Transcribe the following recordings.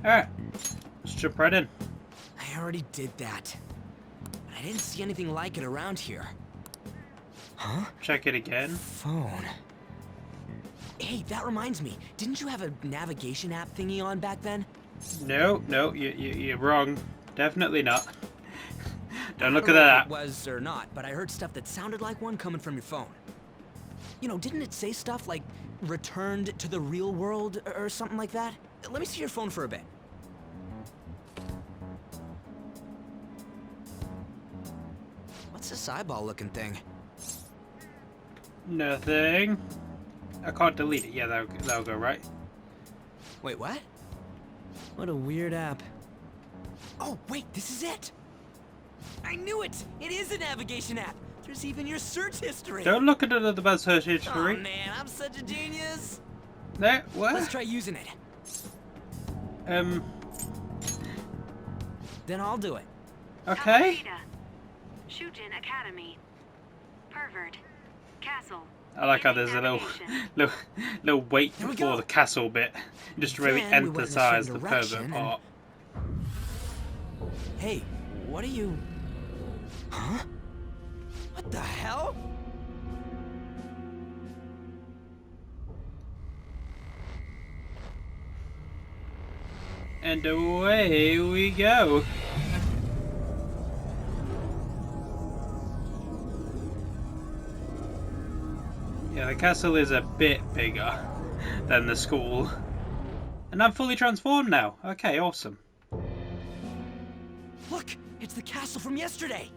Alright, let's jump right in. I already did that. I didn't see anything like it around here. Huh? Check it again. Phone. Hey, that reminds me. Didn't you have a navigation app thingy on back then? No, you're wrong. Definitely not. Don't look at I don't know that if it was or not, but I heard stuff that sounded like one coming from your phone. You know, didn't it say stuff like returned to the real world or something like that? Let me see your phone for a bit. What's this eyeball-looking thing? Nothing. I can't delete it. Yeah, that'll go right. Wait, what? What a weird app. Oh, wait, this is it! I knew it! It is a navigation app! There's even your search history! Don't look at the bad search Oh history. man, I'm such a genius! There, what? Let's try using it. Um. Then I'll do it. Okay. Shujin Academy. Pervert. Castle. I like how there's a little wait Here we before go. the castle bit, just to really Then we went in a certain emphasize the pervert direction part. Hey, what are you... Huh? What the hell? And away we go. Yeah, the castle is a bit bigger than the school. And I'm fully transformed now. Okay, awesome. Look, it's the castle from yesterday.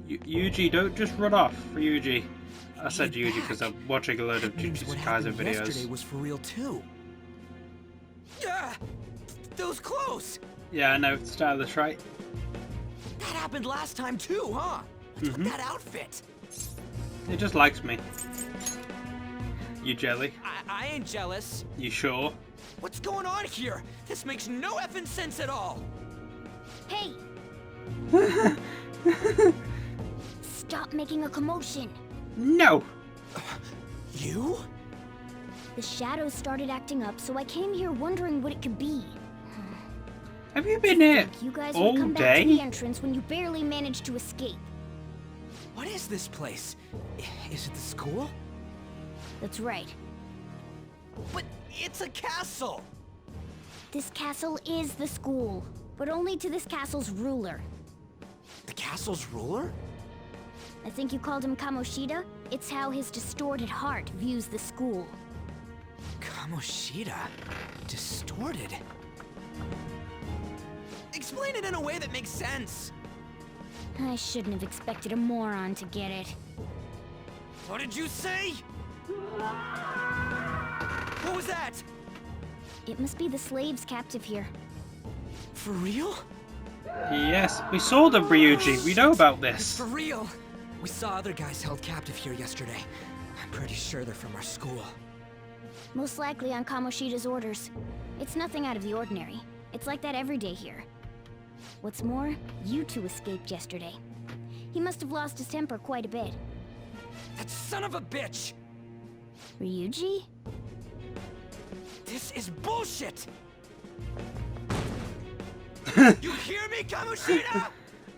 Ryuji, don't just run off. Ryuji. I said Get Ryuji because back. I'm watching a load of That means what Jujutsu Kaisen happened yesterday videos. was for real too. Yeah, those clothes. Yeah, I know. It's stylish, right? That happened last time too, huh? What's with that outfit? It just likes me. You jelly? I ain't jealous. You sure? What's going on here? This makes no effing sense at all. Hey! Stop making a commotion. No! You? The shadows started acting up, so I came here wondering what it could be. Have you been here You guys all would come back to day? the entrance when you barely managed to escape. What is this place? Is it the school? That's right. But it's a castle! This castle is the school, but only to this castle's ruler. The castle's ruler? I think you called him Kamoshida? It's how his distorted heart views the school. Kamoshida? Distorted? Explain it in a way that makes sense! I shouldn't have expected a moron to get it. What did you say? What was that? It must be the slaves captive here. For real? Yes, we saw them, Ryuji. We know about It's this. for real! We saw other guys held captive here yesterday. I'm pretty sure they're from our school. Most likely on Kamoshida's orders. It's nothing out of the ordinary. It's like that every day here. What's more, you two escaped yesterday. He must have lost his temper quite a bit. That son of a bitch! Ryuji? This is bullshit! You hear me, Kamoshida?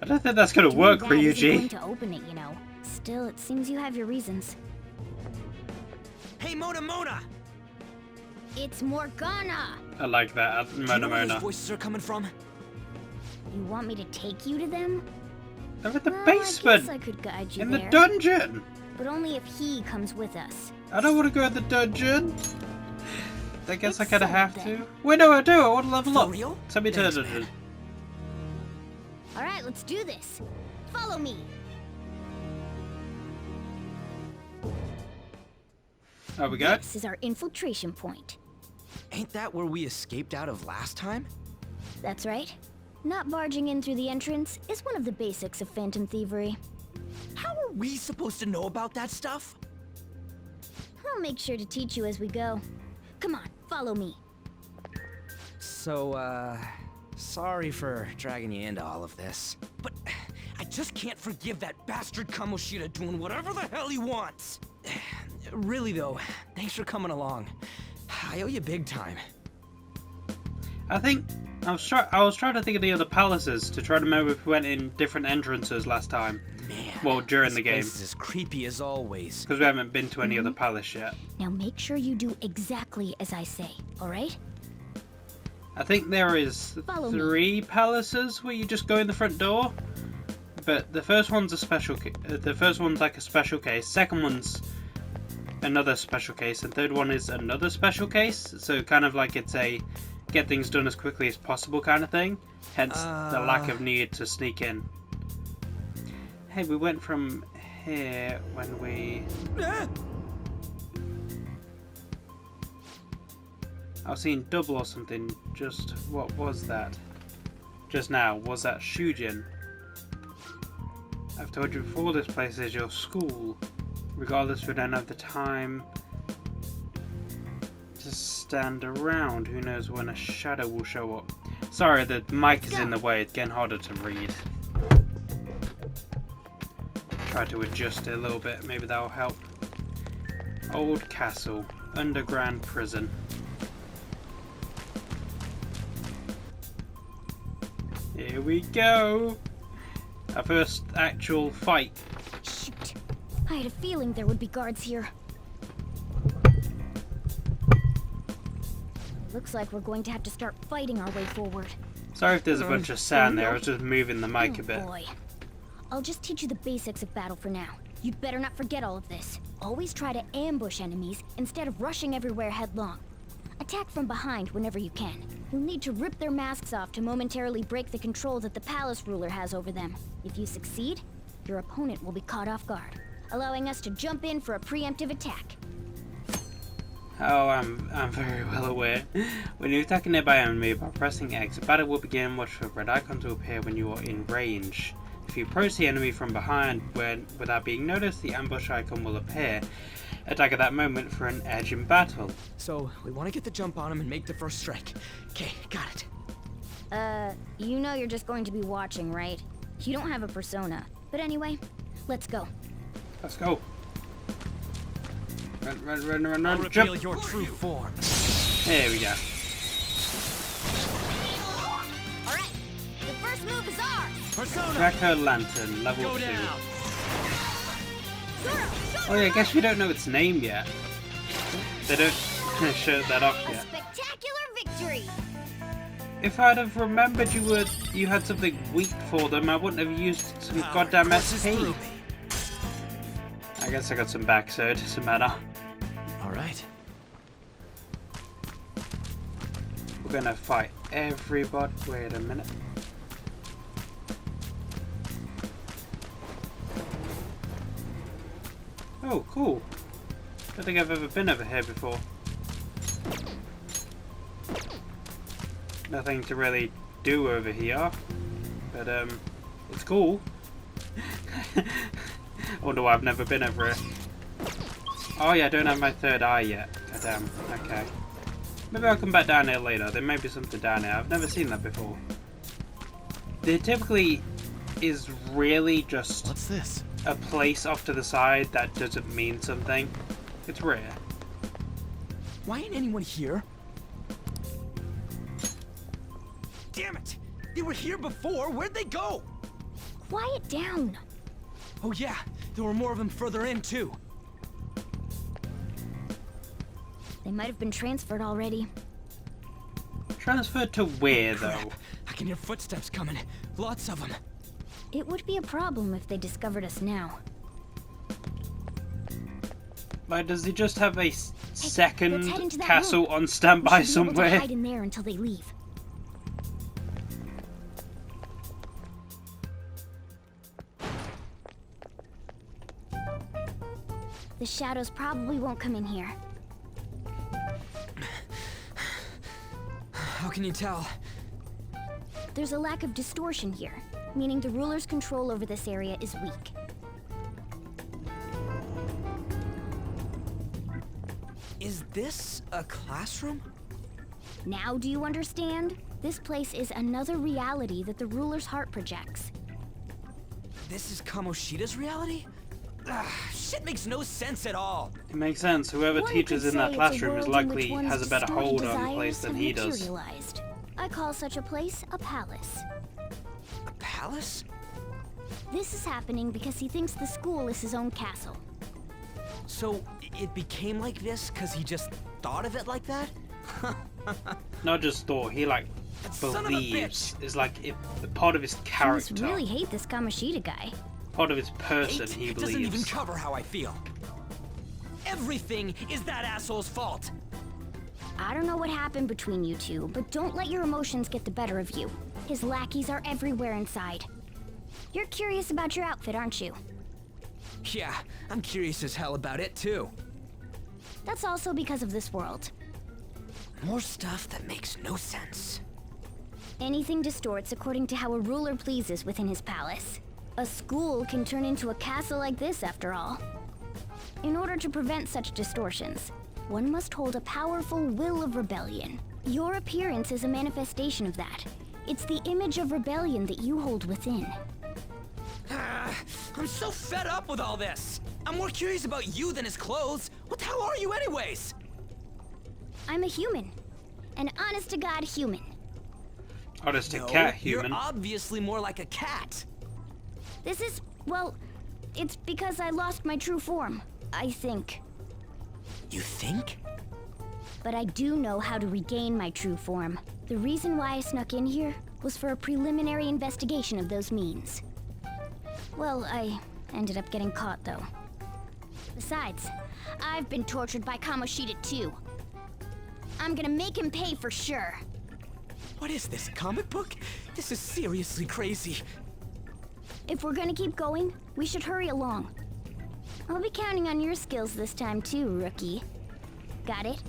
I don't think that's gonna Doing work, that isn't going Ryuji. to open it, you know. Still, it seems you have your reasons. Hey, Mona! It's Morgana! I like that. Do you know where those Mona. voices are coming from? You want me to take you to them? They're in the Well, basement. I guess I could guide you In there. the dungeon. But only if he comes with us. I don't want to go in the dungeon. I guess I It's kind of have something. to. Wait, no, I do. I want to level For up. real? Send me to the Thanks, dungeon. man. Alright, let's do this. Follow me. Oh, we go. This is our infiltration point. Ain't that where we escaped out of last time? That's right. Not barging in through the entrance is one of the basics of phantom thievery. How are we supposed to know about that stuff? I'll make sure to teach you as we go. Come on, follow me. So, sorry for dragging you into all of this. But I just can't forgive that bastard Kamoshida doing whatever the hell he wants. Really though, thanks for coming along. I owe you big time. I think I was trying to think of the other palaces to try to remember if we went in different entrances last time. Man, Well, during the game, this is as creepy as always. because we haven't been to any other palace yet. Now make sure you do exactly as I say, alright? I think there is Follow me. 3 palaces where you just go in the front door, but the first one's a special. The first one's like a special case. Second one's another special case, and third one is another special case. So kind of like it's a get things done as quickly as possible kind of thing. Hence the lack of need to sneak in. Hey, we went from here when we. I was seeing double or something. Just what was that? Just now, was that Shujin? I've told you before, this place is your school. Regardless, we don't have the time to stand around. Who knows when a shadow will show up. Sorry, the mic is in the way. It's getting harder to read. Try to adjust it a little bit. Maybe that will help. Old castle. Underground prison. Here we go! Our first actual fight. Shoot. I had a feeling there would be guards here. Looks like we're going to have to start fighting our way forward. Sorry if there's a bunch of sand there, I was just moving the mic a bit. Boy. I'll just teach you the basics of battle for now. You'd better not forget all of this. Always try to ambush enemies instead of rushing everywhere headlong. Attack from behind whenever you can. You'll need to rip their masks off to momentarily break the control that the palace ruler has over them. If you succeed, your opponent will be caught off guard, allowing us to jump in for a preemptive attack. Oh, I'm very well aware. When you attack a nearby enemy by pressing X, the battle will begin. Watch for red icons to appear when you are in range. If you approach the enemy from behind without being noticed, the ambush icon will appear. Attack at that moment for an edge in battle. So, we want to get the jump on him and make the first strike. Okay, got it. You know you're just going to be watching, right? You don't have a persona. But anyway, let's go. Let's go. Run, I'll jump. reveal your true form. There we go. Alright, the first move is ours! Persona! Tracker Lantern, level Go 2. down! Oh yeah, I guess we don't know its name yet. They don't show that off A yet. spectacular victory! If I'd have remembered you had something weak for them, I wouldn't have used some goddamn SP. I guess I got some back, so it doesn't matter. Alright. We're gonna fight everybody. Wait a minute. Oh, cool. Don't think I've ever been over here before. Nothing to really do over here, but it's cool. I wonder why I've never been over here. Oh yeah, I don't have my third eye yet. Goddamn. Okay. Maybe I'll come back down here later. There may be something down here. I've never seen that before. There typically is really just What's this? a place off to the side that doesn't mean something. It's rare. Why ain't anyone here? Damn it! They were here before! Where'd they go? Quiet down! Oh yeah, there were more of them further in too. They might have been transferred already. Transferred to where though? Crap. I can hear footsteps coming. Lots of them. It would be a problem if they discovered us now. Like, does he just have a let's head second into that castle room. on We standby should be able to somewhere? hide in there until they leave. The shadows probably won't come in here. How can you tell? There's a lack of distortion here, meaning the ruler's control over this area is weak. Is this a classroom? Now do you understand? This place is another reality that the ruler's heart projects. This is Kamoshida's reality? Shit makes no sense at all. It makes sense. Whoever One teaches could in that say it's a classroom is world in likely which one's has a better distorted hold on the desires place than have he does. materialized. I call such a place a palace. A palace? This is happening because he thinks the school is his own castle. So it became like this because he just thought of it like that? Not just thought, he like Son of a believes. bitch. It's like part of his I character, must really hate this Kamoshida guy. part of his person. Hate He doesn't even believes. cover how I feel. Everything is that asshole's fault. I don't know what happened between you two, but don't let your emotions get the better of you. His lackeys are everywhere inside. You're curious about your outfit, aren't you? Yeah, I'm curious as hell about it too. That's also because of this world. More stuff that makes no sense. Anything distorts according to how a ruler pleases within his palace. A school can turn into a castle like this, after all. In order to prevent such distortions, one must hold a powerful will of rebellion. Your appearance is a manifestation of that. It's the image of rebellion that you hold within. I'm so fed up with all this. I'm more curious about you than his clothes. What the hell are you anyways? I'm a human. An honest-to-God human. Honest to No, cat human. You're obviously more like a cat. This is, well, it's because I lost my true form, I think. You think? But I do know how to regain my true form. The reason why I snuck in here was for a preliminary investigation of those means. Well, I ended up getting caught, though. Besides, I've been tortured by Kamoshida too. I'm gonna make him pay for sure. What is this, a comic book? This is seriously crazy. If we're gonna keep going, we should hurry along. I'll be counting on your skills this time too, rookie. Got it?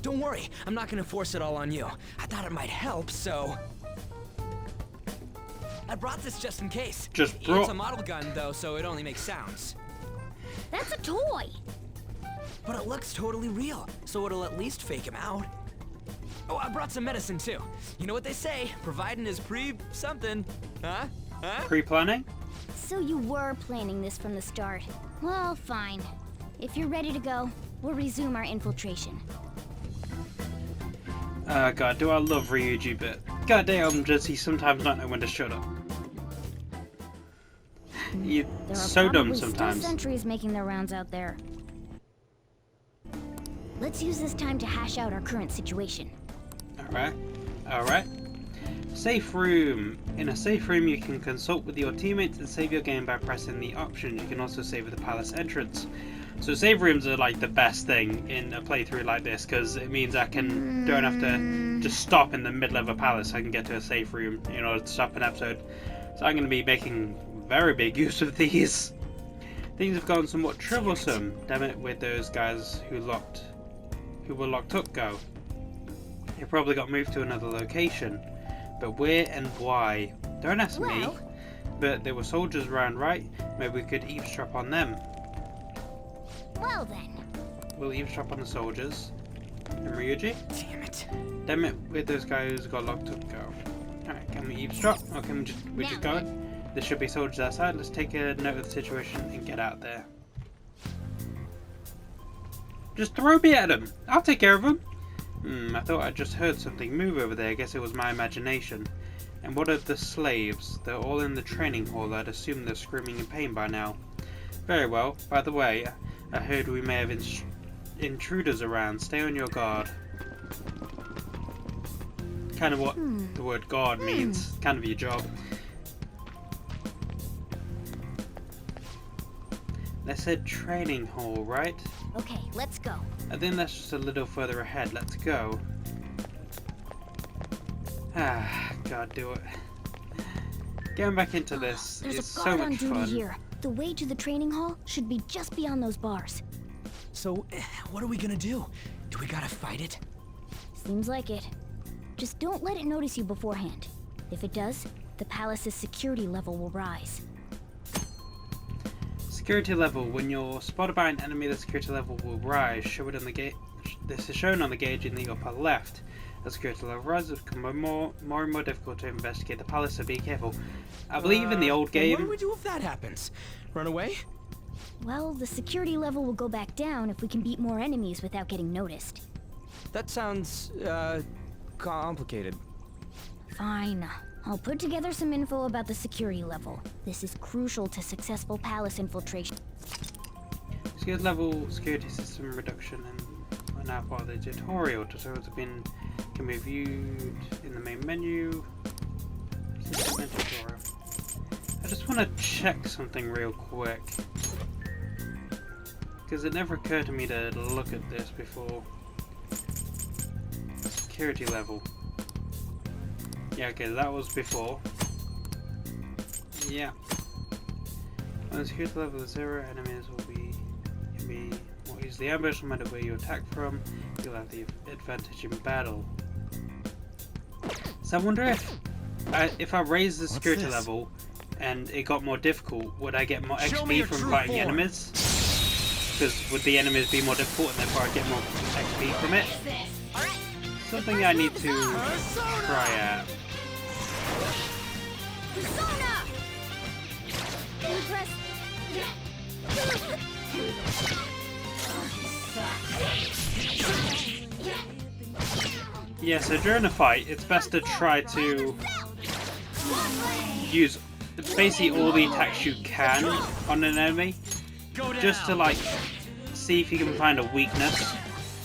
Don't worry, I'm not gonna force it all on you. I thought it might help, so... I brought this just in case. Just It's brought- a model gun, though, so it only makes sounds. That's a toy! But it looks totally real, so it'll at least fake him out. Oh, I brought some medicine, too. You know what they say, providing is something. Huh? Huh? Pre-planning? So you were planning this from the start. Well, fine. If you're ready to go, we'll resume our infiltration. God, do I love Ryuji, but goddamn does he sometimes not know when to shut up. You're There are so dumb probably sometimes. still sentries making their rounds out there. Let's use this time to hash out our current situation. Alright, alright. Safe room. In a safe room you can consult with your teammates and save your game by pressing the option. You can also save at the palace entrance. So save rooms are like the best thing in a playthrough like this, because it means I don't have to just stop in the middle of a palace. I can get to a safe room in order to stop an episode. So I'm going to be making very big use of these. Things have gone somewhat troublesome. Damn it, with those guys who were locked up go. They probably got moved to another location. But where and why? Don't ask me. Well- But there were soldiers around, right? Maybe we could eavesdrop on them. Well then. We'll eavesdrop on the soldiers. And Ryuji? Damn it. Damn it, where those guys got locked up go. Alright, can we eavesdrop? Or can we just go? There should be soldiers outside. Let's take a note of the situation and get out there. Just throw me at them. I'll take care of them. I thought I just heard something move over there. I guess it was my imagination. And what of the slaves? They're all in the training hall. I'd assume they're screaming in pain by now. Very well. By the way, I heard we may have intruders around. Stay on your guard. Kind of what the word guard means. Kind of your job. They said training hall, right? Okay, let's go. I think that's just a little further ahead. Let's go. Ah, God, do it. Going back into this There's is a so guard much on duty fun. here. The way to the training hall should be just beyond those bars. So, what are we gonna do? Do we gotta fight it? Seems like it. Just don't let it notice you beforehand. If it does, the palace's security level will rise. Security level. When you're spotted by an enemy, the security level will rise. Show it on the gauge. This is shown on the gauge in the upper left. As security level rises, it becomes more and more difficult to investigate the palace, so be careful. I believe in the old What do game. we do if that happens? Run away? Well, the security level will go back down if we can beat more enemies without getting noticed. That sounds, complicated. Fine. I'll put together some info about the security level. This is crucial to successful palace infiltration. Security level, security system reduction, and are now part of the tutorial. Tutorials can be viewed in the main menu. Tutorial. I just want to check something real quick, because it never occurred to me to look at this before. Security level. Yeah, okay, that was before. Yeah. When the security level is 0, enemies will use the ambush no matter where you attack from. You'll have the advantage in battle. So I wonder if I raise the security level and it got more difficult, would I get more XP from fighting enemies? Because would the enemies be more difficult and therefore I get more XP from it? Something I need to try out. Yeah, so during a fight, it's best to try to use basically all the attacks you can on an enemy, just to like see if you can find a weakness.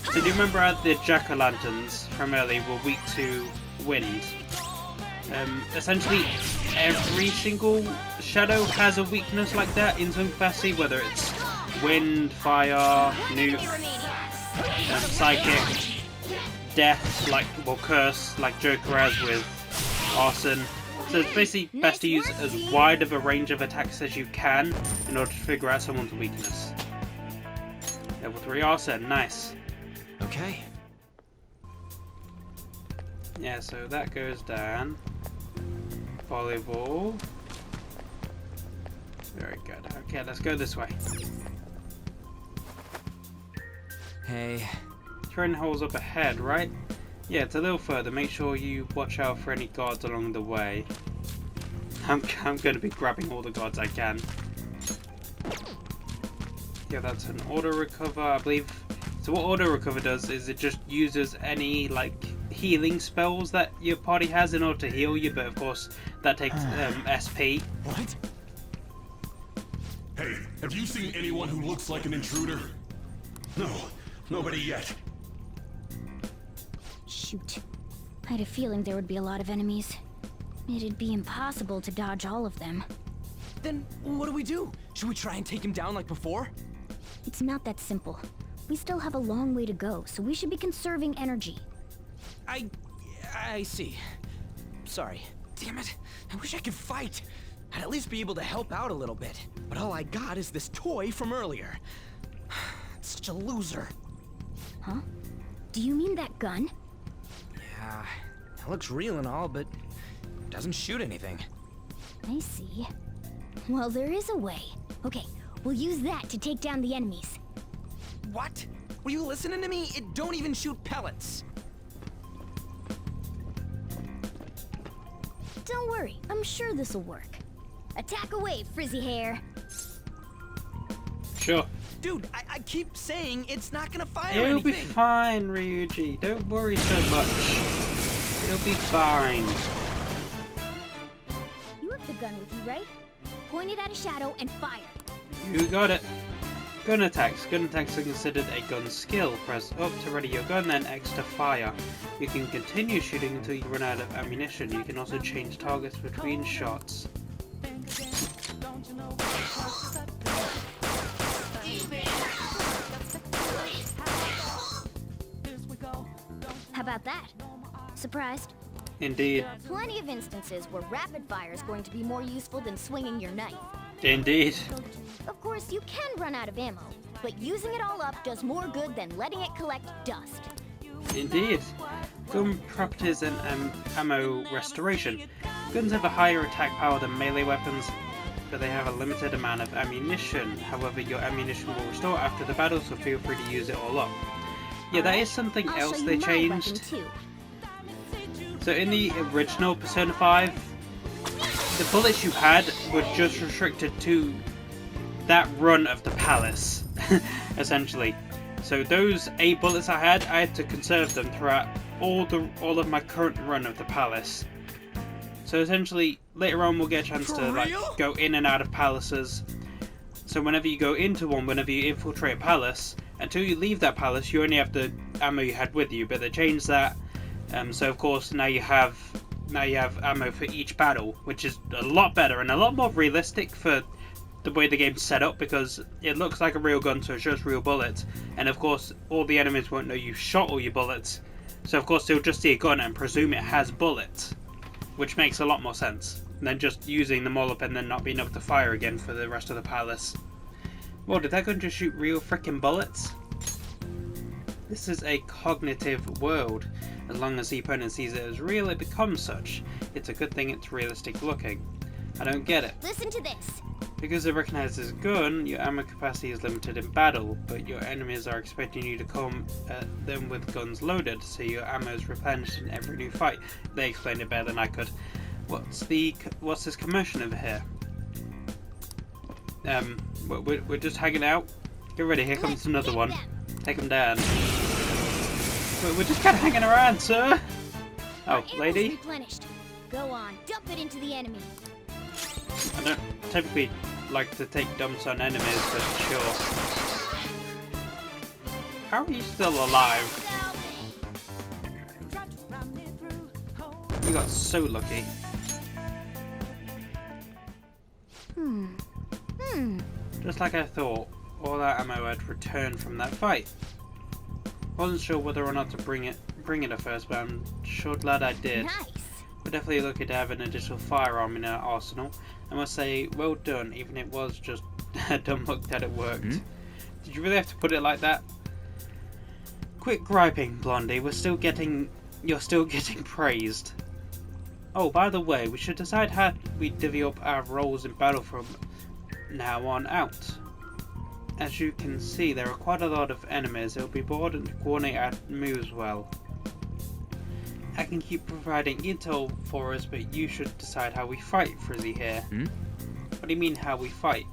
So do you remember how the jack-o'-lanterns from earlier were weak to wind? Essentially, every single shadow has a weakness like that in some capacity, whether it's wind, fire, nuke, psychic, death, curse, like Joker has with arson. So it's basically best to use as wide of a range of attacks as you can in order to figure out someone's weakness. Level 3 arson, nice. Okay. Yeah, so that goes down. Volleyball. Very good. Okay, let's go this way. Hey. Train holes up ahead, right? Yeah, it's a little further. Make sure you watch out for any guards along the way. I'm going to be grabbing all the guards I can. Yeah, that's an auto recover, I believe. So what auto recover does is it just uses any like healing spells that your party has in order to heal you, but of course that takes SP. What? Hey, have you seen anyone who looks like an intruder? No, nobody yet. Shoot. I had a feeling there would be a lot of enemies. It'd be impossible to dodge all of them. Then what do we do? Should we try and take him down like before? It's not that simple. We still have a long way to go, so we should be conserving energy. I see. Sorry. Damn it. I wish I could fight. I'd at least be able to help out a little bit. But all I got is this toy from earlier. Such a loser. Huh? Do you mean that gun? Yeah, it looks real and all, but doesn't shoot anything. I see. Well, there is a way. Okay, we'll use that to take down the enemies. What? Were you listening to me? It don't even shoot pellets. Don't worry, I'm sure this'll work. Attack away, frizzy hair. Sure. Dude, I keep saying it's not gonna fire It'll anything. be fine, Ryuji. Don't worry so much. It'll be fine. You have the gun with you, right? Point it at a shadow and fire. You got it. Gun attacks. Gun attacks are considered a gun skill. Press up to ready your gun, then X to fire. You can continue shooting until you run out of ammunition. You can also change targets between shots. How about that? Surprised? Indeed. Plenty of instances where rapid fire is going to be more useful than swinging your knife. Indeed. Of course, you can run out of ammo, but using it all up does more good than letting it collect dust. Indeed. Gun properties and ammo restoration. Guns have a higher attack power than melee weapons, but they have a limited amount of ammunition. However, your ammunition will restore after the battle, so feel free to use it all up. Yeah, that is something I'll else show they you my weapon changed. too. So in the original Persona 5, the bullets you had were just restricted to that run of the palace, essentially. So those 8 bullets I had to conserve them throughout all of my current run of the palace. So essentially, later on we'll get a chance to like go in and out of palaces. So whenever you go into one, whenever you infiltrate a palace, until you leave that palace, you only have the ammo you had with you. But they changed that, so of course now you have ammo for each battle, which is a lot better and a lot more realistic for the way the game's set up, because it looks like a real gun, so it's just real bullets. And of course, all the enemies won't know you shot all your bullets, so of course they'll just see a gun and presume it has bullets, which makes a lot more sense than just using them all up and then not being able to fire again for the rest of the palace. Whoa, did that gun just shoot real freaking bullets? This is a cognitive world. As long as the opponent sees it as real, it becomes such. It's a good thing it's realistic looking. I don't get it. Listen to this. Because it recognizes a gun, your ammo capacity is limited in battle, but your enemies are expecting you to come at them with guns loaded, so your ammo is replenished in every new fight. They explained it better than I could. What's this commotion over here? We're just hanging out. Get ready, here comes another one. Take him down. We're just kind of hanging around, sir. Oh, lady. Replenished. Go on, dump it into the enemy. I don't typically like to take dumps on enemies, but sure. How are you still alive? You got so lucky. Just like I thought, all that ammo had returned from that fight. Wasn't sure whether or not to bring it at first, but I'm sure glad I did. Nice. We're definitely lucky to have an additional firearm in our arsenal. I must say, well done, even if it was just a dumb look that it worked. Did you really have to put it like that? Quit griping, Blondie. You're still getting praised. Oh, by the way, we should decide how we divvy up our roles in battle from now on out. As you can see, there are quite a lot of enemies. It will be important to coordinate our moves well. I can keep providing intel for us, but you should decide how we fight, Frizzy here. What do you mean, how we fight?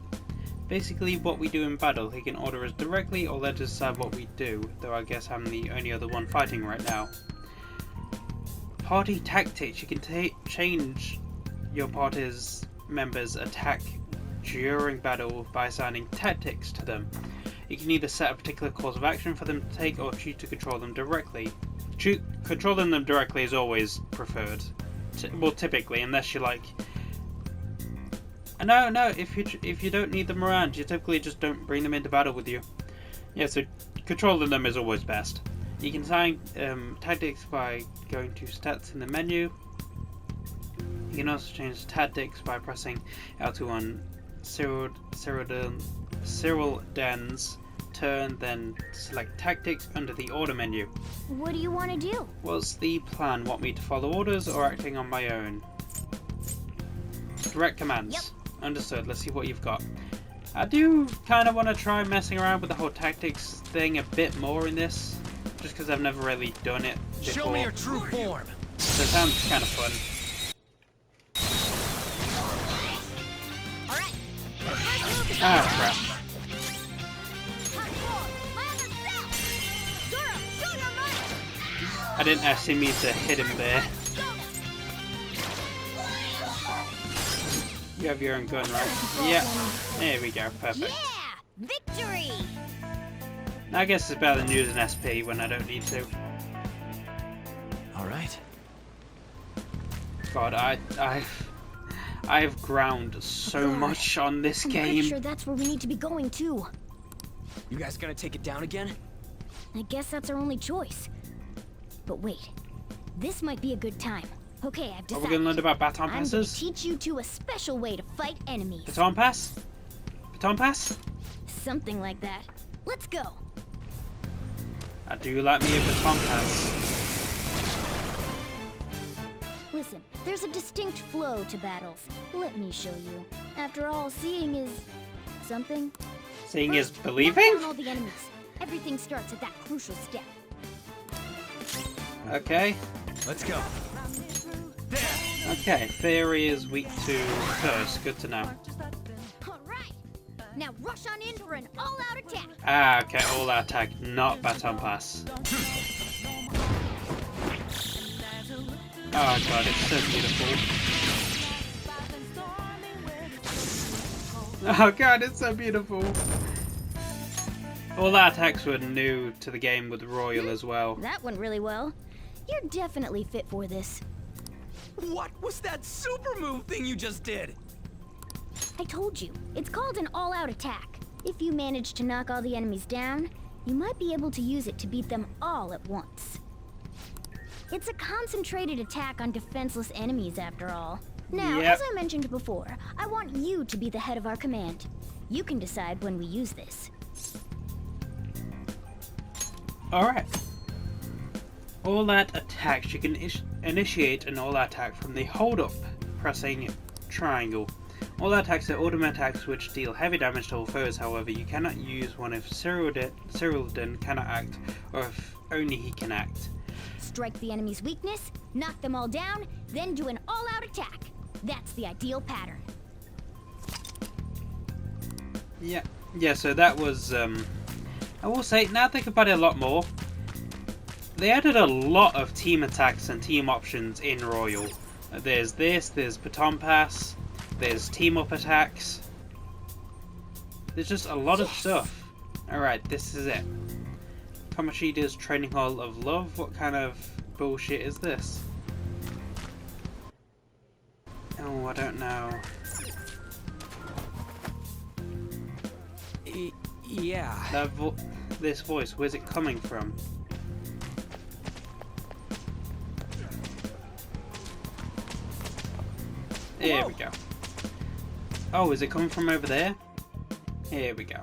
Basically, what we do in battle. He can order us directly or let us decide what we do, though I guess I'm the only other one fighting right now. Party tactics. You can change your party's members' attack during battle by assigning tactics to them. You can either set a particular course of action for them to take or choose to control them directly. Controlling them directly is always preferred. Well, typically, unless you like... No, if you don't need them around, you typically just don't bring them into battle with you. Yeah, so controlling them is always best. You can assign tactics by going to stats in the menu. You can also change tactics by pressing L2 on Cyril Den's turn, then select tactics under the order menu. What do you want to do? What's the plan? Want me to follow orders or acting on my own? Direct commands. Yep. Understood. Let's see what you've got. I do kind of want to try messing around with the whole tactics thing a bit more in this, just because I've never really done it before. Show me your true form. So it sounds kind of fun. All right. Ah, crap. I didn't actually mean to hit him there. You have your own gun, right? Yeah. There we go. Perfect. Yeah! Victory! I guess it's better than using SP when I don't need to. All right. God, I've ground so much on this I'm game. pretty sure that's where we need to be going too. You guys gonna take it down again? I guess that's our only choice. But wait, this might be a good time. Okay, I've Are decided. we going to learn about baton I'm going to passes? teach you two a special way to fight enemies. Baton pass? Baton pass? Something like that. Let's go. I do like me a baton pass. Listen, there's a distinct flow to battles. Let me show you. After all, seeing is something. Seeing is First, believing? mark down all the enemies. Everything starts at that crucial step. Okay. Let's go. Okay, theory is weak to curse. Good to know. All right. Now rush on in for an all-out attack. Ah, okay, all out attack, not baton pass. Oh god, it's so beautiful. Oh god, it's so beautiful. All our attacks were new to the game with Royal as well. That went really well. You're definitely fit for this. What was that super move thing you just did? I told you, it's called an all-out attack. If you manage to knock all the enemies down, you might be able to use it to beat them all at once. It's a concentrated attack on defenseless enemies, after all. Now, Yep. as I mentioned before, I want you to be the head of our command. You can decide when we use this. Alright. All that attacks. You can initiate an all out attack from the hold up, pressing triangle. All attacks are automatic attacks which deal heavy damage to all foes. However, you cannot use one if Cyrildon cannot act, or if only he can act. Strike the enemy's weakness, knock them all down, then do an all-out attack. That's the ideal pattern. Yeah, so that was, I will say, now I think about it a lot more, they added a lot of team attacks and team options in Royal. There's this, there's baton pass, there's team up attacks. There's just a lot of stuff. Alright, this is it. Kamoshida's Training Hall of Love? What kind of bullshit is this? Oh, I don't know. Yeah. This voice, where's it coming from? There we go. Oh, is it coming from over there? Here we go.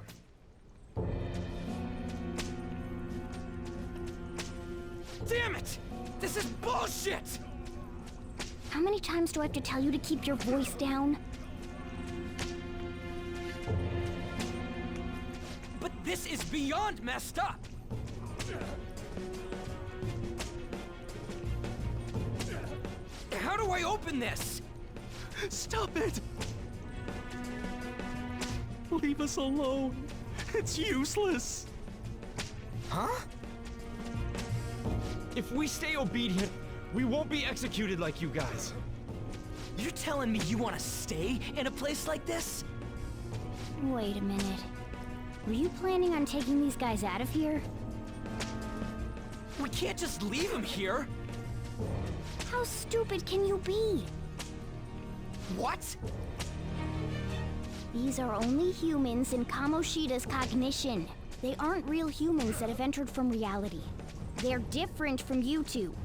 Damn it! This is bullshit! How many times do I have to tell you to keep your voice down? But this is beyond messed up! How do I open this? Stop it! Leave us alone. It's useless. Huh? If we stay obedient, we won't be executed like you guys. You're telling me you want to stay in a place like this? Wait a minute. Were you planning on taking these guys out of here? We can't just leave them here. How stupid can you be? What? These are only humans in Kamoshida's cognition. They aren't real humans that have entered from reality. They're different from you two.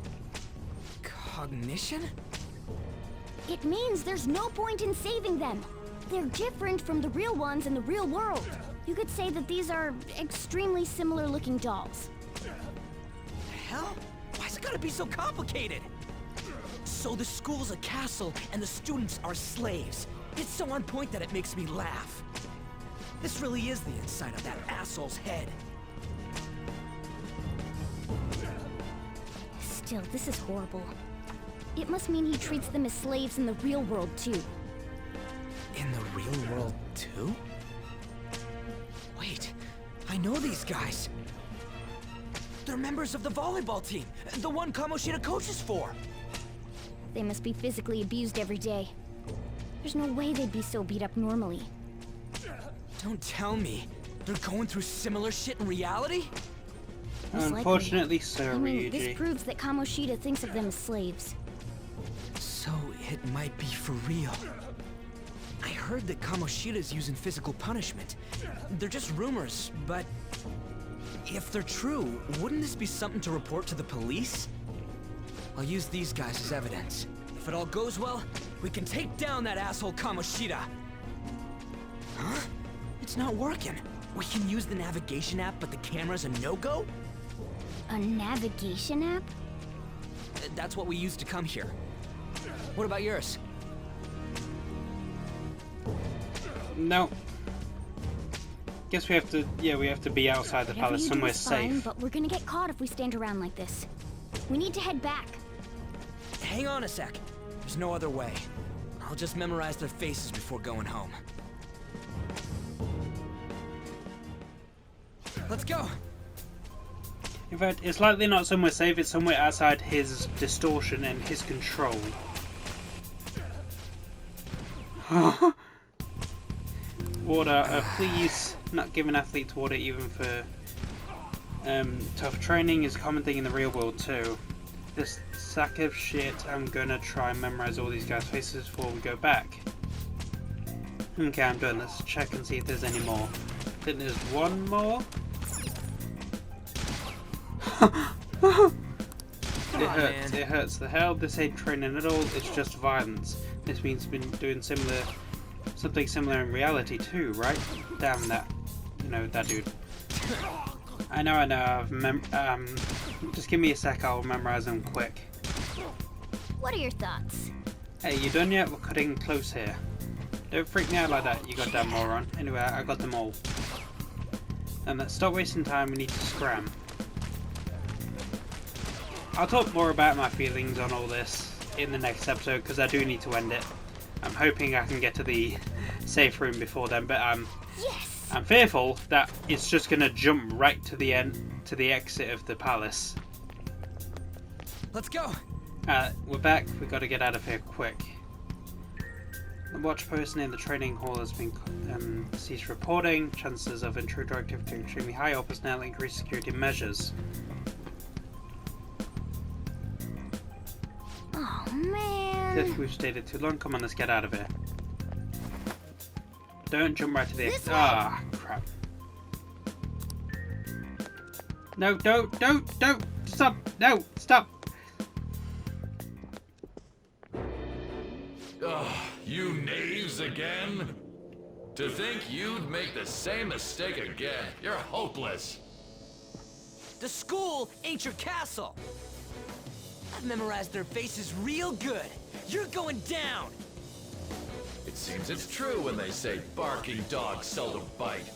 Cognition? It means there's no point in saving them. They're different from the real ones in the real world. You could say that these are extremely similar looking dolls. The hell? Why's it gotta be so complicated? So the school's a castle and the students are slaves. It's so on point that it makes me laugh. This really is the inside of that asshole's head. Still, this is horrible. It must mean he treats them as slaves in the real world too. In the real world, too? Wait, I know these guys. They're members of the volleyball team, the one Kamoshida coaches for. They must be physically abused every day. There's no way they'd be so beat up normally. Don't tell me. They're going through similar shit in reality? Most likely. Unfortunately so, I mean, this Ryuji. proves that Kamoshida thinks of them as slaves. So it might be for real. I heard that Kamoshida's using physical punishment. They're just rumors, but if they're true, wouldn't this be something to report to the police? I'll use these guys as evidence. If it all goes well, we can take down that asshole Kamoshida. Huh? It's not working. We can use the navigation app, but the camera's a no-go? A navigation app? That's what we used to come here. What about yours? No. Guess we have to, we have to be outside the Whatever palace you do somewhere is fine, safe. but we're gonna get caught if we stand around like this. We need to head back. Hang on a sec. There's no other way. I'll just memorize their faces before going home. Let's go. In fact, it's likely not somewhere safe, it's somewhere outside his distortion and his control. Water, please. Not giving athletes water even for tough training is a common thing in the real world too. This sack of shit, I'm gonna try and memorize all these guys' faces before we go back. Okay, I'm done. Let's check and see if there's any more. I think there's one more. It hurts. Man. It hurts. The hell, this ain't training at all. It's just violence. This means been doing something similar in reality too, right? Damn that, that dude. I know. Just give me a sec. I'll memorize them quick. What are your thoughts? Hey, you done yet? We're cutting close here. Don't freak me out like that, you goddamn moron. Anyway, I got them all. And let's stop wasting time. We need to scram. I'll talk more about my feelings on all this in the next episode because I do need to end it. I'm hoping I can get to the safe room before then, but Yes! I'm fearful that it's just gonna jump right to the exit of the palace. Let's go. We're back. We got to get out of here quick. The watch person in the training hall has been ceased reporting. Chances of intruder activity are extremely high. All personnel increased security measures. Oh man. If we've stayed too long, come on, let's get out of here. Don't jump right to the exit. This way. Ah, crap. No, don't, stop, no, stop. Ugh, you knaves again? To think you'd make the same mistake again. You're hopeless. The school ain't your castle. I've memorized their faces real good. You're going down. It seems it's true when they say barking dogs seldom bite.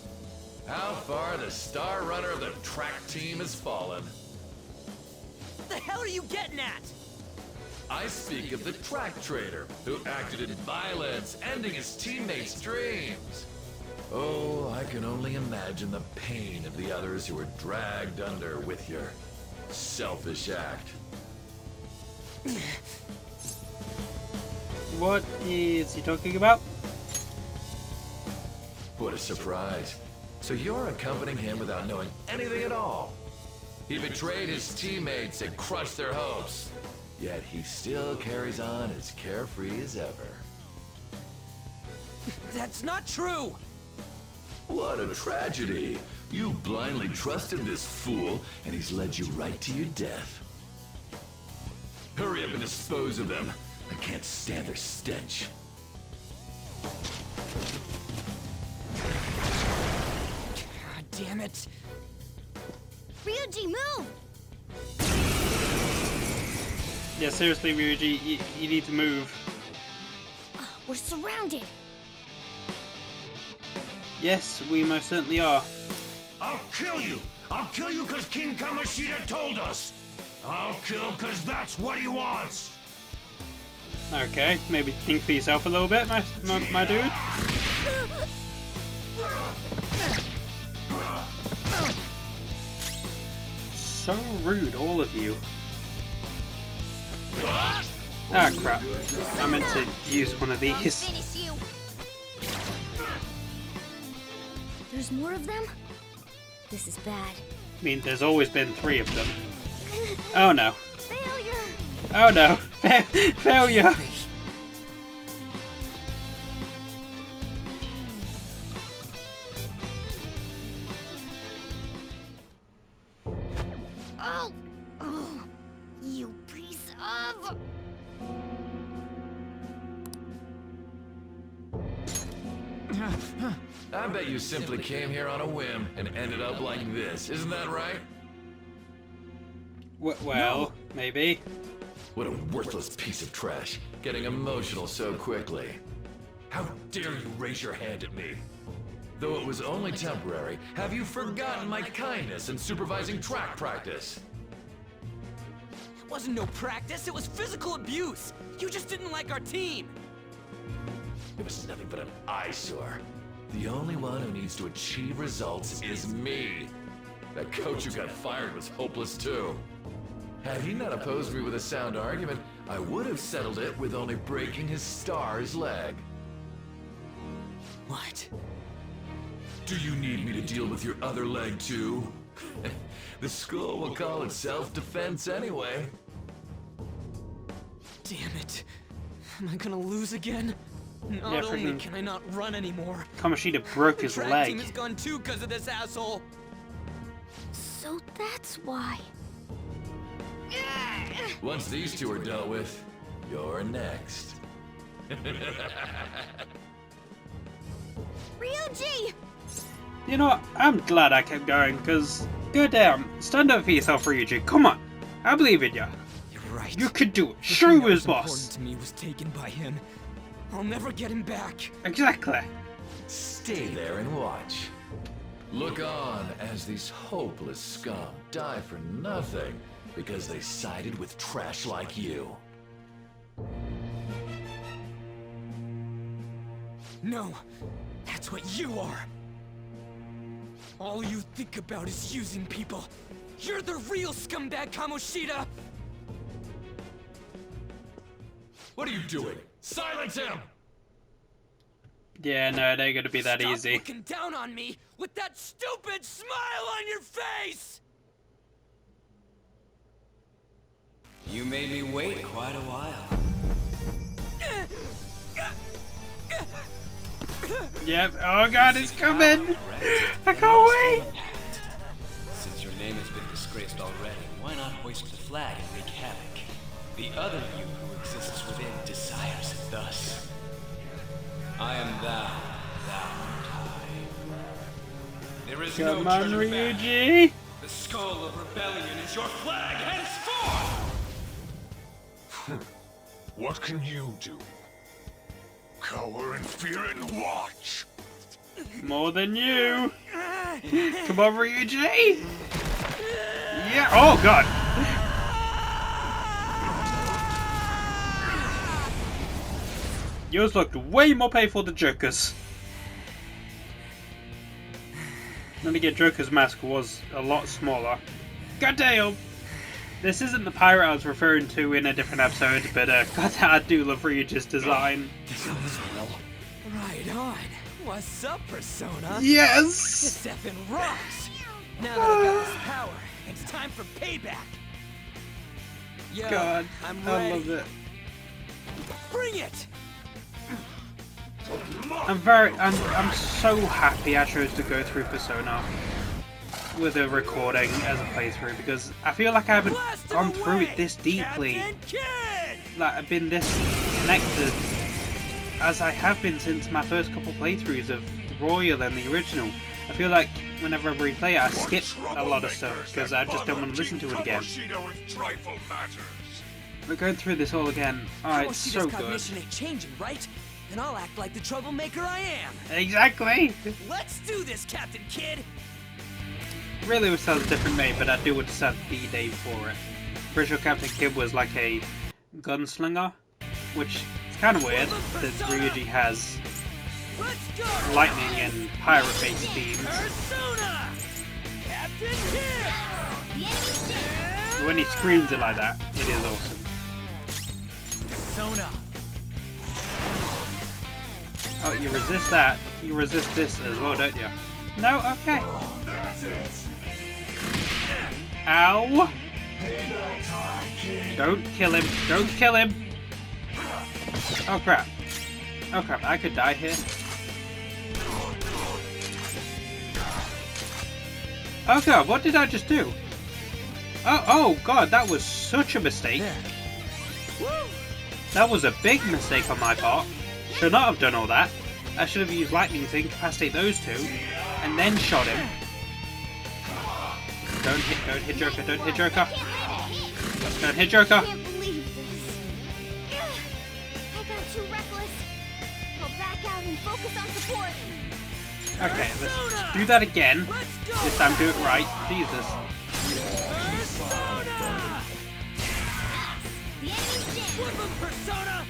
How far the star runner of the track team has fallen. What the hell are you getting at? I speak of the track trader who acted in violence, ending his teammates' dreams. Oh, I can only imagine the pain of the others who were dragged under with your selfish act. What is he talking about? What a surprise. So you're accompanying him without knowing anything at all. He betrayed his teammates and crushed their hopes. Yet he still carries on as carefree as ever. That's not true. What a tragedy. You blindly trusted this fool, and he's led you right to your death. Hurry up and dispose of them. I can't stand their stench. God damn it. Ryuji, move! Yeah, seriously, Ryuji, you need to move. We're surrounded. Yes, we most certainly are. I'll kill you! I'll kill you because King Kamoshida told us! I'll kill because that's what he wants! Okay, maybe think for yourself a little bit, my dude. So rude, all of you. Ah, crap. I meant to use one of these. Finish you. There's more of them? This is bad. I mean, there's always been 3 of them. Oh no. Failure! Oh no. Failure! Oh! Oh! You piece of... I bet you simply came here on a whim and ended up like this, isn't that right? Well, maybe. What a worthless piece of trash, getting emotional so quickly. How dare you raise your hand at me? Though it was only temporary, have you forgotten my kindness in supervising track practice? It wasn't no practice, it was physical abuse. You just didn't like our team. It was nothing but an eyesore. The only one who needs to achieve results is me. That coach who got fired was hopeless too. Had he not opposed me with a sound argument, I would have settled it with only breaking his star's leg. What? Do you need me to deal with your other leg too? The school will call it self-defense anyway. Damn it. Am I gonna lose again? Not Yeah, only freaking- can I not run anymore, Kamoshida broke his track team leg. is gone too because of this asshole. So that's why. Once these two are dealt with, you're next. Ryuji! You know what? I'm glad I kept going, because goddamn, stand up for yourself, Ryuji. Come on. I believe in you. You're right. You could do it. The Show thing that his was important boss. to me was taken by him. I'll never get him back. Exactly. Stay there and watch. Look on as these hopeless scum die for nothing because they sided with trash like you. No, that's what you are. All you think about is using people. You're the real scumbag, Kamoshida! What are you doing? Silence him! Yeah, no, it ain't gonna be that Stop easy. looking down on me with that stupid smile on your face! You made me wait quite a while. Yep. Oh god, it's coming. I can't wait. Since your name has been disgraced already, why not hoist the flag and wreak havoc? The other you who exists within desires it thus. I am thou, thou art I. There is no Come on, turning back. Ryuji. The skull of rebellion is your flag henceforth! What can you do? Cower in fear and watch! More than you. Come on, Ryuji. Yeah. Oh god. Yours looked way more painful than Joker's. Then again, Joker's mask was a lot smaller. God damn! This isn't the pirate I was referring to in a different episode, but god, I do love Ryuji's design. Right on. What's up, Persona? Yes! This effing rocks! Now that I got this power, it's time for payback! Yo, God, I'm I ready. love it. Bring it! I'm so happy I chose to go through Persona with a recording as a playthrough, because I feel like I haven't Blast gone it through away, it this deeply. Captain Kid! Like I've been this connected as I have been since my first couple playthroughs of Royal and the original. I feel like whenever I replay it, I skip a lot of stuff because I just don't want to listen to it again. But going through this all again, oh, it's so Kamoshida's good. cognition ain't changing, right? Then I'll act like the troublemaker I am. Exactly! Let's do this, Captain Kid! Really wish that was a different name, but I do understand the name for it. Pretty sure Captain Kidd was like a gunslinger, which is kind of weird that Ryuji has Let's go! lightning and pirate-based themes. Persona! Captain Kid! When he screams it like that, it is awesome. Persona! Oh, you resist that, you resist this as well, don't you? No? Okay. Ow! Don't kill him, don't kill him! Oh crap. Oh crap, I could die here. Oh god, what did I just do? Oh god, that was such a mistake. That was a big mistake on my part. Should not have done all that. I should have used lightning to incapacitate those two, and then shot him. Don't hit Joker, don't hit Joker. Don't hit Joker. I can't believe this. I got too reckless. I'll back out and focus on support. Okay, let's do that again. This time do it right. Jesus. Persona! The enemy's dead. Flip him, Persona!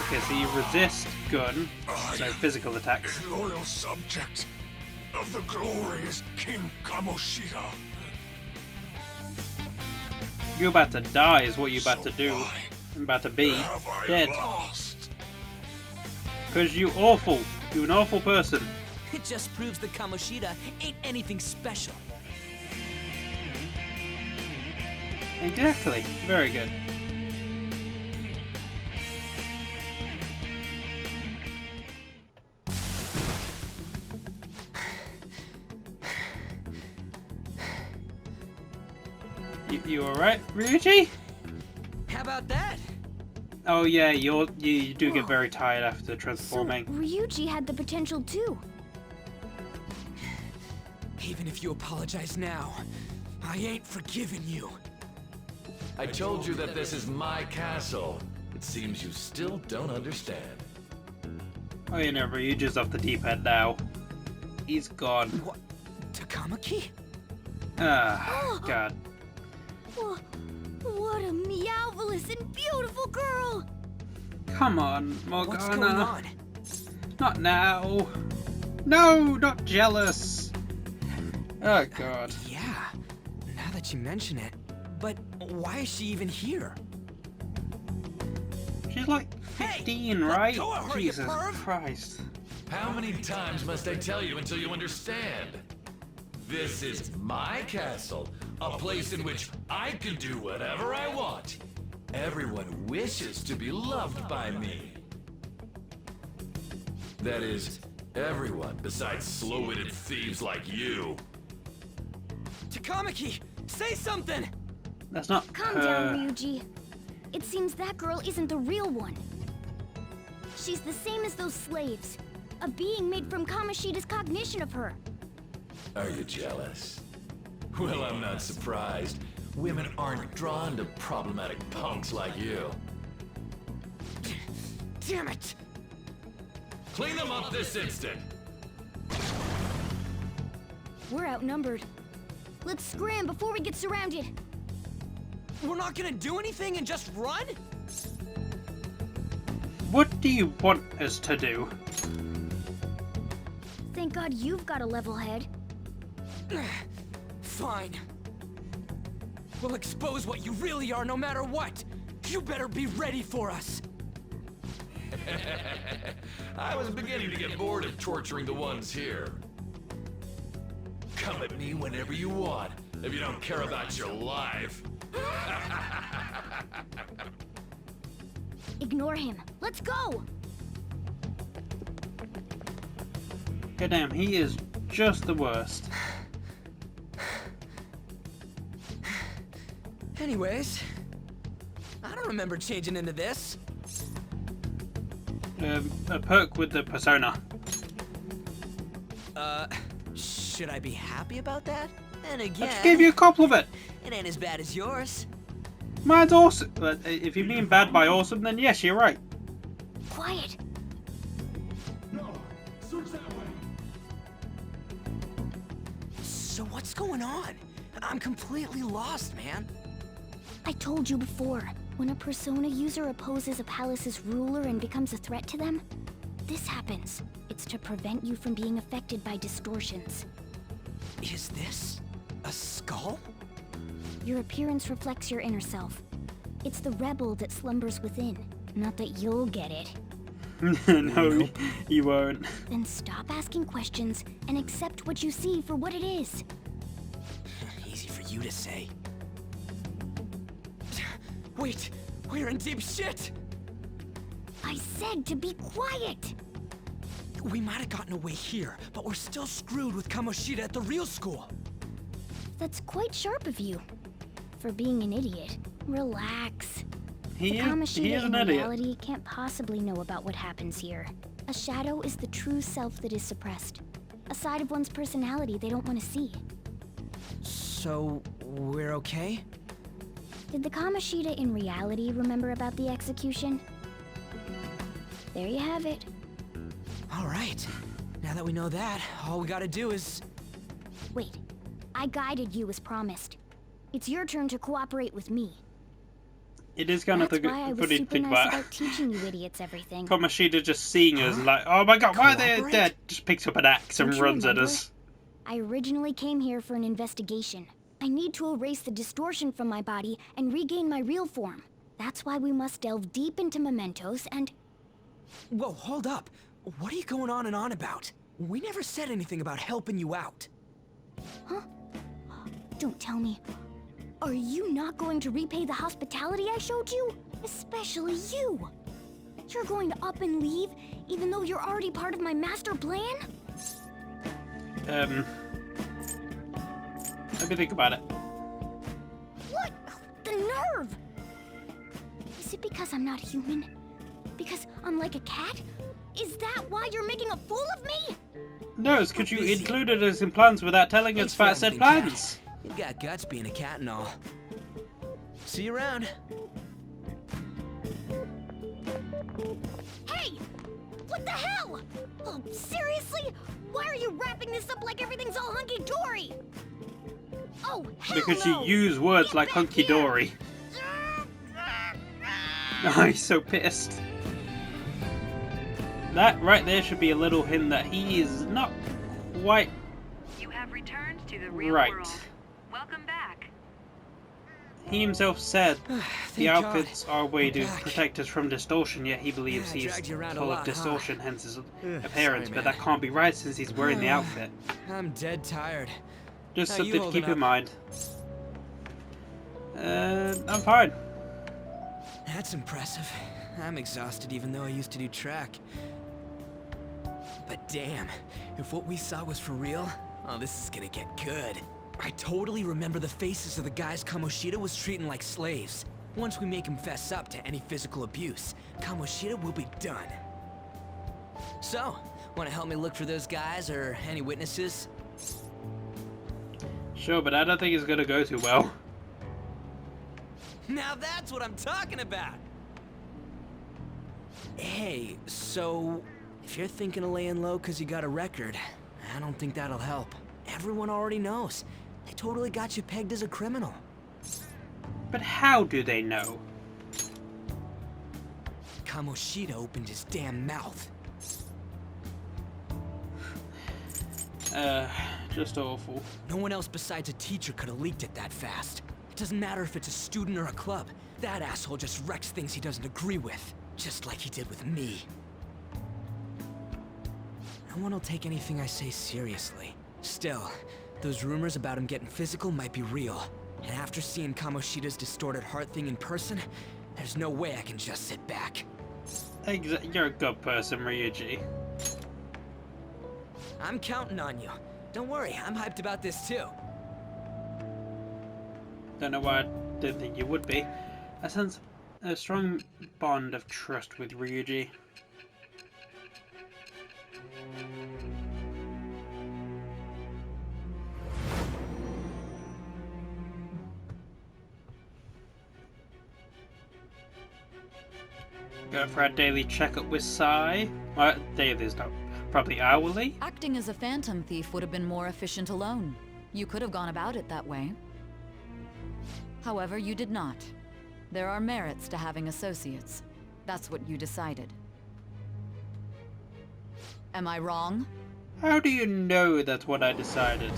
Okay, See, resist gun, so physical attacks. A loyal subject of the glorious King Kamoshida. You're about to die is what you're about to do. why I'm about to be have I dead. lost? Because you awful. You're an awful person. It just proves that Kamoshida ain't anything special. Exactly. Very good. You alright, Ryuji? How about that? Oh yeah, you do get very tired after So transforming. Ryuji had the potential too. Even if you apologize now, I ain't forgiving you. I told you that this is my castle. It seems you still don't understand. Oh, you know, Ryuji's off the deep end now. He's gone. What? Takamaki? Ah, God. Oh, what a meowvelous and beautiful girl! Come on, Morgana. What's going on? Not now. No, not jealous. Oh, God. Yeah, now that you mention it. But why is she even here? She's like 15, let right? go of her, you Jesus perv. Christ. How many times must I tell you until you understand? This is my castle, a place in which I can do whatever I want. Everyone wishes to be loved by me. That is, everyone besides slow-witted thieves like you. Takamaki, say something! That's not Calm her. down, Ryuji. It seems that girl isn't the real one. She's the same as those slaves. A being made from Kamoshida's cognition of her. Are you jealous? Well, I'm not surprised. Women aren't drawn to problematic punks like you. Damn it! Clean them up this instant! We're outnumbered. Let's scram before we get surrounded. We're not gonna do anything and just run? What do you want us to do? Thank God you've got a level head. Fine. We'll expose what you really are no matter what. You better be ready for us. I was beginning to get bored of torturing the ones here. Come at me whenever you want, if you don't care about your life. Ignore him. Let's go! Goddamn, he is just the worst. Anyways, I don't remember changing into this. A perk with the persona. Should I be happy about that? And I again, just gave you a compliment. it ain't as bad as yours. Mine's awesome. But if you mean bad by awesome, then yes, you're right. Quiet. So what's going on? I'm completely lost, man. I told you before, when a persona user opposes a palace's ruler and becomes a threat to them, this happens. It's to prevent you from being affected by distortions. Is this a skull? Your appearance reflects your inner self. It's the rebel that slumbers within. Not that you'll get it. No, you won't. Then stop asking questions and accept what you see for what it is. Easy for you to say. Wait, we're in deep shit! I said to be quiet! We might have gotten away here, but we're still screwed with Kamoshida at the real school. That's quite sharp of you. For being an idiot. Relax. He The is Kamoshida an in idiot. reality can't possibly know about what happens here. A shadow is the true self that is suppressed. A side of one's personality they don't want to see. So, we're okay? Did the Kamoshida in reality remember about the execution? There you have it. Alright. Now that we know that, all we gotta do is... Wait. I guided you as promised. It's your turn to cooperate with me. It is kind That's of why I was funny to super think nice about. about teaching you idiots everything. Kamoshida just seeing us and like, oh my god, why are they Cooperate? dead? Just picks up an axe and Don't you runs at remember? us. I originally came here for an investigation. I need to erase the distortion from my body and regain my real form. That's why we must delve deep into mementos and... Whoa, hold up. What are you going on and on about? We never said anything about helping you out. Huh? Don't tell me. Are you not going to repay the hospitality I showed you? Especially you. You're going to up and leave, even though you're already part of my master plan? Let me think about it. What? The nerve! Is it because I'm not human? Because I'm like a cat? Is that why you're making a fool of me? No, it's because you included us in plans without telling us about said plans. You've got guts being a cat and all. See you around. Hey! What the hell? Oh, seriously? Why are you wrapping this up like everything's all hunky-dory? Oh, hell Because no! you use words Get like back hunky dory. here! Oh, he's so pissed. That right there should be a little hint that he is not quite You have returned to the real right. world. Welcome back. He himself said the Thank God. outfits are a way We're to back. protect us from distortion, yet he believes Yeah, I he's dragged you around a full lot, of huh? distortion, hence his appearance, sorry, but man. that can't be right since he's wearing the outfit. I'm dead tired. Just How something you to holding keep in up? mind. I'm fine. That's impressive. I'm exhausted even though I used to do track. But damn, if what we saw was for real, oh, this is gonna get good. I totally remember the faces of the guys Kamoshida was treating like slaves. Once we make him fess up to any physical abuse, Kamoshida will be done. So, wanna help me look for those guys or any witnesses? Sure, but I don't think it's gonna go too well. Now that's what I'm talking about! Hey, so if you're thinking of laying low because you got a record, I don't think that'll help. Everyone already knows. They totally got you pegged as a criminal. But how do they know? Kamoshida opened his damn mouth. Just awful. No one else besides a teacher could have leaked it that fast. It doesn't matter if it's a student or a club. That asshole just wrecks things he doesn't agree with. Just like he did with me. No one will take anything I say seriously. Still, those rumors about him getting physical might be real. And after seeing Kamoshida's distorted heart thing in person, there's no way I can just sit back. You're a good person, Ryuji. I'm counting on you. Don't worry, I'm hyped about this too. Don't know why I didn't think you would be. I sense a strong bond of trust with Ryuji. Go for our daily checkup with Sai. Well, daily is not, probably hourly. Acting as a phantom thief would have been more efficient alone. You could have gone about it that way. However, you did not. There are merits to having associates. That's what you decided. Am I wrong? How do you know that's what I decided?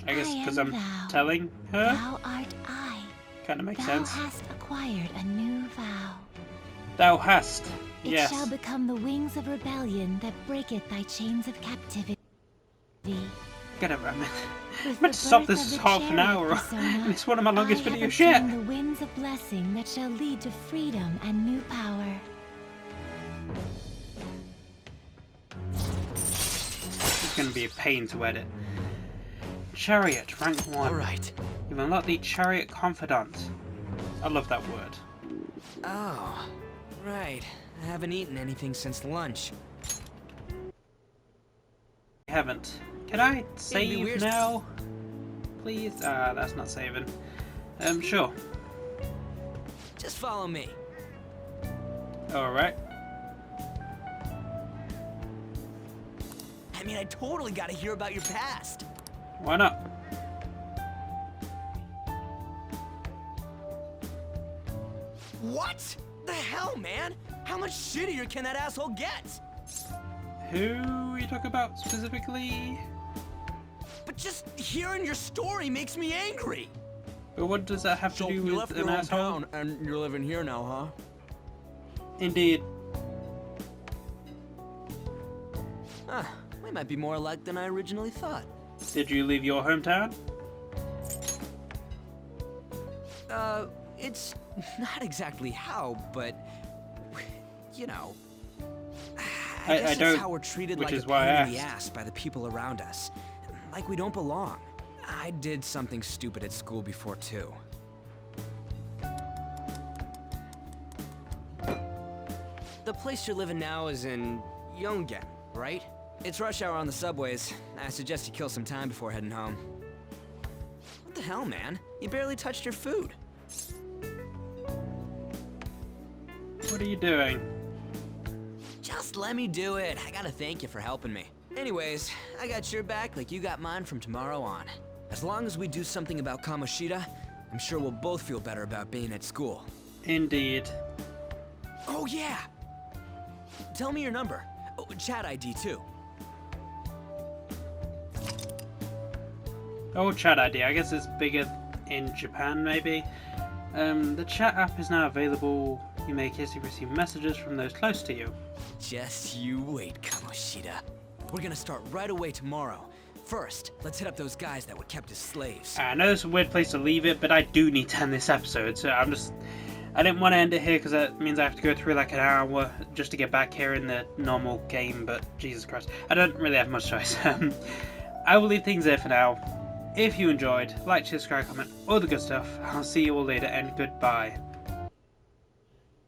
I guess because I'm telling her? Thou art I. Kind of makes Thou sense. hast acquired a new vow. Thou hast. It Yes. shall become the wings of rebellion that breaketh thy chains of captivity. Gotta remember. With I'm meant to stop the birth this of half the an hour. chariot persona, And it's one of my longest I have videos yet. obtained the winds of blessing that shall lead to freedom and new power. It's gonna be a pain to edit. Chariot, rank 1. Alright. You've unlocked the Chariot Confidant. I love that word. Oh, right. I haven't eaten anything since lunch. I haven't. Can I be save weird. now? Please? Ah, that's not saving. Sure. Just follow me. Alright. I mean, I totally gotta hear about your past. Why not? What? The hell, man? How much shittier can that asshole get? Who are you talking about specifically? But just hearing your story makes me angry. But what does that have to do you with left an your asshole? hometown and you're living here now, huh? Indeed. We might be more alike than I originally thought. Did you leave your hometown? It's not exactly how, but you know. I guess I that's don't, how we're treated, which like is a why I pain in the asked. ass by the people around us. Like we don't belong. I did something stupid at school before, too. The place you're living now is in Yongen, right? It's rush hour on the subways. I suggest you kill some time before heading home. What the hell, man? You barely touched your food. What are you doing? Just let me do it. I gotta thank you for helping me. Anyways, I got your back like you got mine from tomorrow on. As long as we do something about Kamoshida, I'm sure we'll both feel better about being at school. Indeed. Oh yeah! Tell me your number. Oh, chat ID too. Oh, chat ID. I guess it's bigger in Japan, maybe. The chat app is now available. You may occasionally receive messages from those close to you. Just you wait, Kamoshida. We're gonna start right away tomorrow. First, let's hit up those guys that were kept as slaves. I know it's a weird place to leave it, but I do need to end this episode, so I didn't want to end it here because that means I have to go through like an hour just to get back here in the normal game, but Jesus Christ, I don't really have much choice. I will leave things there for now. If you enjoyed, like, share, subscribe, comment, all the good stuff. I'll see you all later, and goodbye.